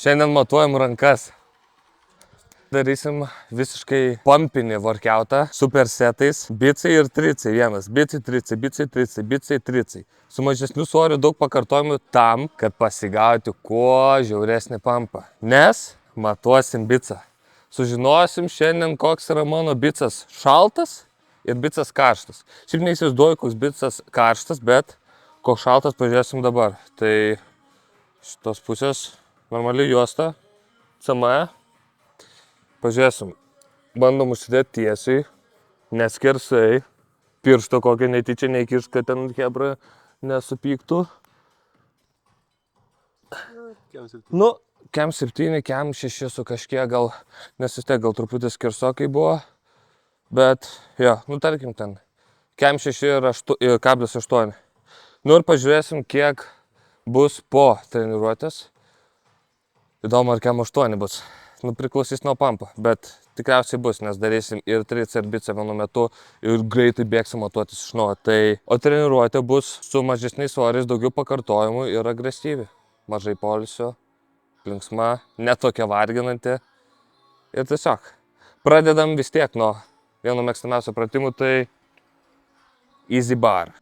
Šiandien matuojam rankas. Darysim visiškai pumpinį workoutą, supersetais, bicai ir tricai vienas, bicai, tricai, bicai, tricai, bicai, tricai. Su mažesniu svoriu daug pakartojimų tam, kad pasigauti kuo žiauresnį pumpą. Nes matuosim bicą. Sužinosim šiandien, koks yra mano bicas šaltas ir bicas karštas. Šiaip neįsivaizduoju, koks bicas karštas, bet koks šaltas pažiūrėsim dabar. Tai šitos pusės normali juosta, CME. Pažiūrėsim, bandom užsidėti tiesiai, neskersai, piršto kokią netyčia neįkišt, kad ten hebra nesupyktų. Kem 7, kem 6 su kažkiek gal, nes vis tiek gal truputį skersokai buvo, bet jo, tarkim ten, kem 6 ir 1,8. Ir pažiūrėsim, kiek bus po treniruotės. Įdomu, ar kem 8 bus. Priklausys nuo pampo, bet tikriausiai bus, nes darysim ir tricą ir bicą vienu metu ir greitai bėgsim matuotis iš naujo. O treniruotė bus su mažesniais svoriais, daugiau pakartojimų ir agresyvi. Mažai poilsio, linksma, netokia varginanti. Ir tiesiog pradedam vis tiek nuo vieno mėgstamiausio pratimų, tai easy bar.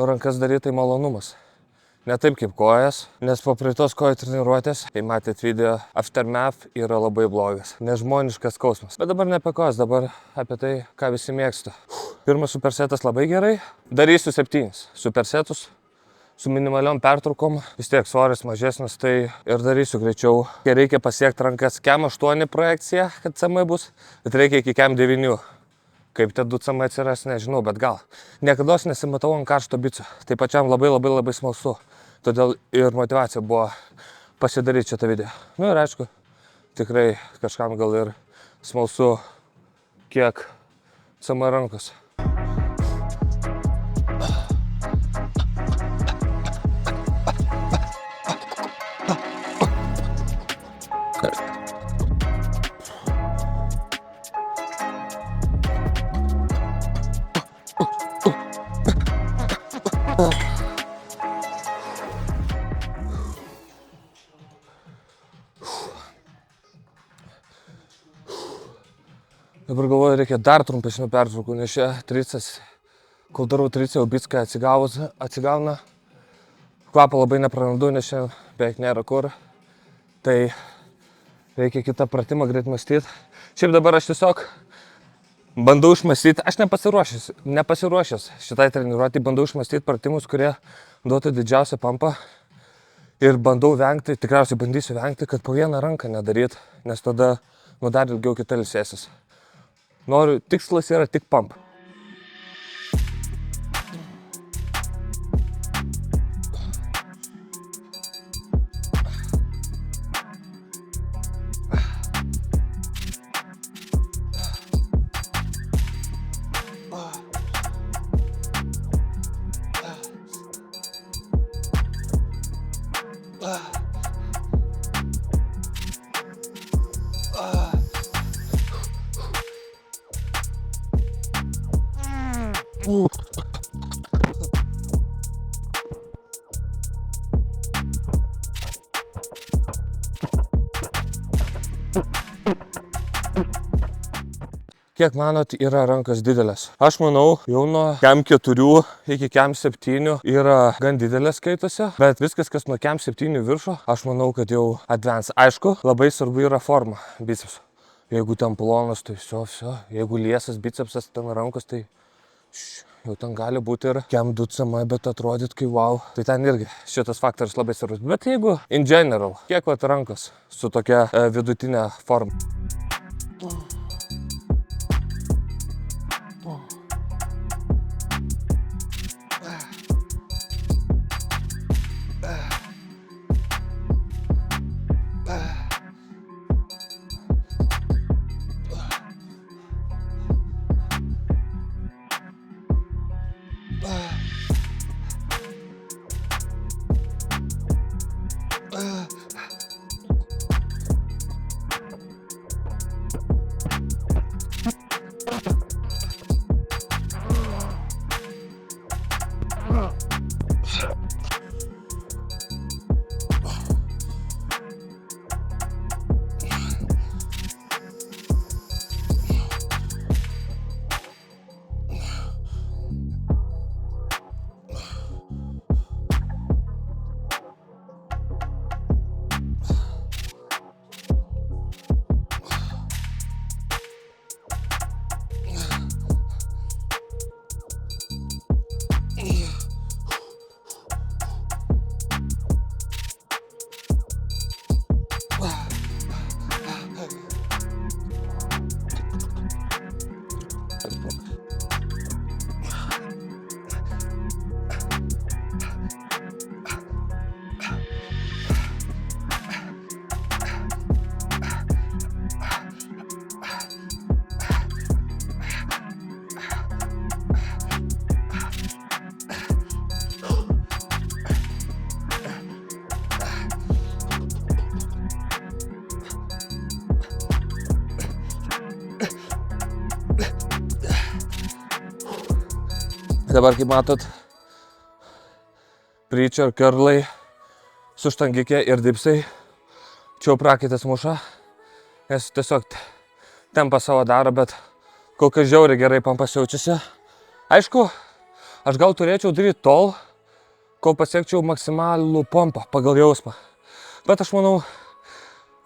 Rankas daryti tai malonumas. Ne taip kaip kojas, nes po praeitos kojų treniruotės, kai matėt video, aftermath yra labai blogas. Nežmoniškas skausmas. Bet dabar ne apie kojas, dabar apie tai, ką visi mėgsta. Pirmas supersetas labai gerai. Darysiu 7 supersetus su minimaliom pertraukom. Vis tiek svoris mažesnis, tai ir darysiu greičiau. Reikia pasiekti rankas kem 8 projekciją, kad CM bus, bet reikia iki kem 9. Kaip te 2 CM atsiras, nežinau, bet gal. Niekados nesimatau ant karšto bico. Tai pačiam labai smalsu. Todėl ir motivacija buvo pasidaryti šitą video. Ir aišku, tikrai kažkam gal ir smalsu, kiek CM rankos. Dabar galvoju, reikia dar trumpesnių pertraukų, nes čia tricas, kol darau tricą, jau bicka atsigauna. Kvapą labai neprarandu, nes čia beveik nėra kur. Tai reikia kitą pratimą greit mąstyti. Šiaip dabar aš tiesiog bandau išmąstyti, aš nepasiruošęs šitai treniruotei, bandau išmąstyti pratimus, kurie duotų didžiausią pumpą. Ir bandau vengti, tikriausiai bandysiu vengti, kad po vieną ranką nedaryti, nes tada dar ilgiau kita ilsėsis. Tikslas yra tik pump. Kiek manot yra rankos didelės? Aš manau, jau nuo kem 4 iki kem 7 yra gan didelės skaitosi, bet viskas, kas nuo kem 7 viršo, aš manau, kad jau advance. Aišku, labai svarbu yra forma bicepsų. Jeigu ten plonas, tai viso. Jeigu liesas bicepsas ten rankos, tai jau ten gali būti ir kem 2 cm, bet atrodyt kai wow. Tai ten irgi šitas faktorius labai svarbus. Bet jeigu in general, kiek vat rankos su tokia vidutinė forma? Dabar, kaip matot, preacher curlai su štangikė ir dipsai. Čia jau prakaitas muša, nes tiesiog tempą savo daro, bet kol kas žiauriai gerai pampas jaučiasi. Aišku, aš gal turėčiau daryti tol, kol pasiekčiau maksimalų pompą pagal jausmą. Bet aš manau,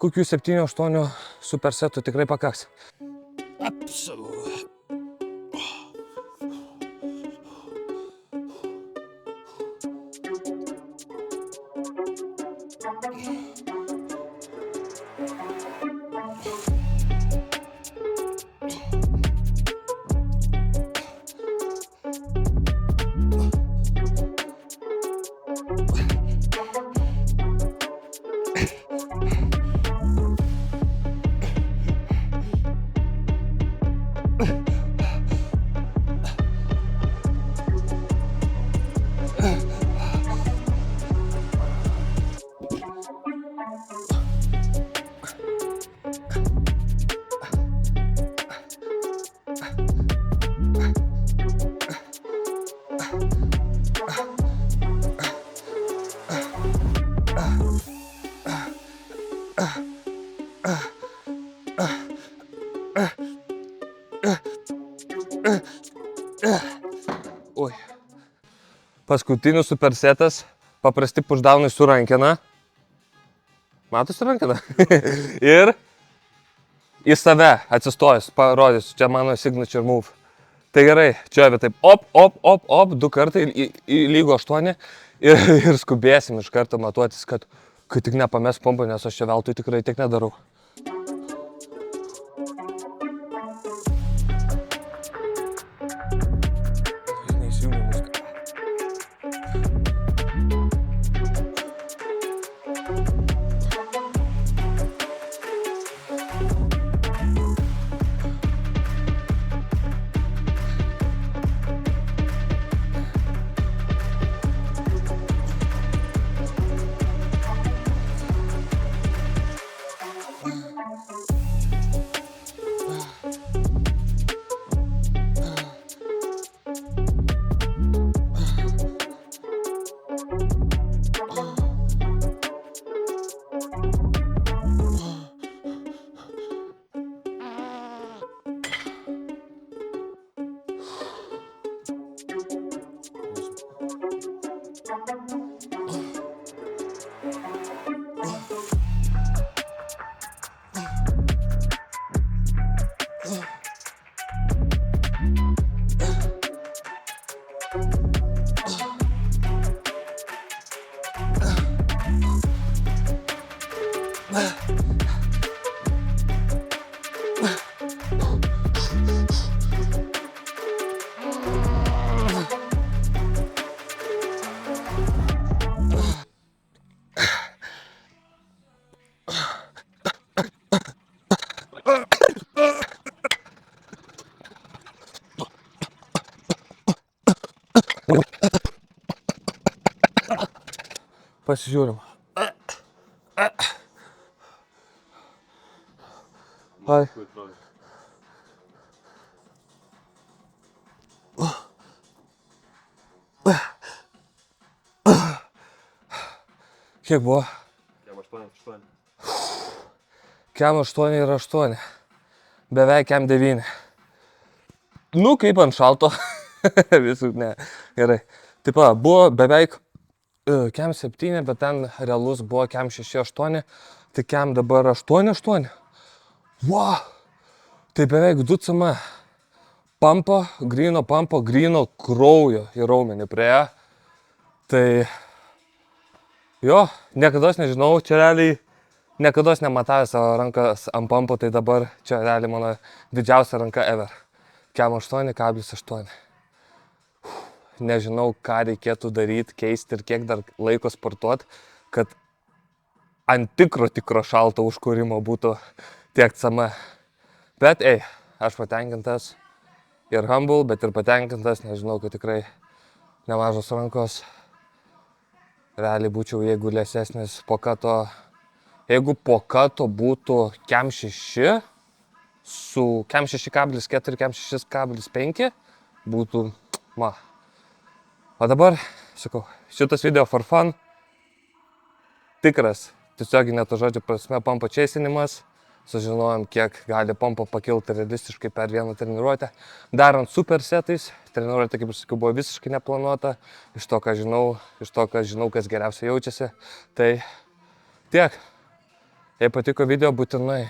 kokių 7-8 supersetų tikrai pakaks. Oi. Paskutinis supersetas, paprasti pushdownai su rankena. Matosi rankena? Ir į save atsistojus, parodysiu, čia mano signature move. Tai gerai, čia taip op, 2 kartai į lygų 8 ir skubėsim iš karto matuotis, kad tik nepames pompą, nes aš čia veltui tikrai tiek nedarau. pasižiūrim. Ai. Kiek buvo? Kem 8 ir 8. Beveik kem 9. Nu, kaip ant šalto. Visų, ne. Gerai. Taip, buvo beveik kem 7, bet ten realus buvo kem 6-8. Tai kem dabar 8-8. Wow! Tai beveik 2 cm. Pampo, gryno kraujo į raumenį priejo. Tai jo, niekados nežinau, čia realiai niekados nematavęs savo rankas ant pampo, tai dabar čia realiai mano didžiausia ranka ever. Kem 8,8. Nežinau, ką reikėtų daryti, keisti ir kiek dar laiko sportuoti, kad ant tikro šalto užkūrimo būtų tiek cm. Bet aš patenkintas ir humble, bet ir patenkintas, nežinau, kad tikrai nemažos rankos. Realiai būčiau, jeigu lėsesnis po kato, jeigu po kato būtų kem 6 su kem 6,4, kem 6,5 būtų ma. O dabar, sakau, šitas video for fun, tikras, tiesioginė to žodžio prasme, pampo čeisinimas. Sužinojom, kiek gali pompa pakilti realistiškai per vieną treniruotę. Darant supersetais, treniruotė, kaip ir sakiau, buvo visiškai neplanuota. Iš to, ką žinau, kas geriausiai jaučiasi. Tai tiek. Jei patiko video, būtinai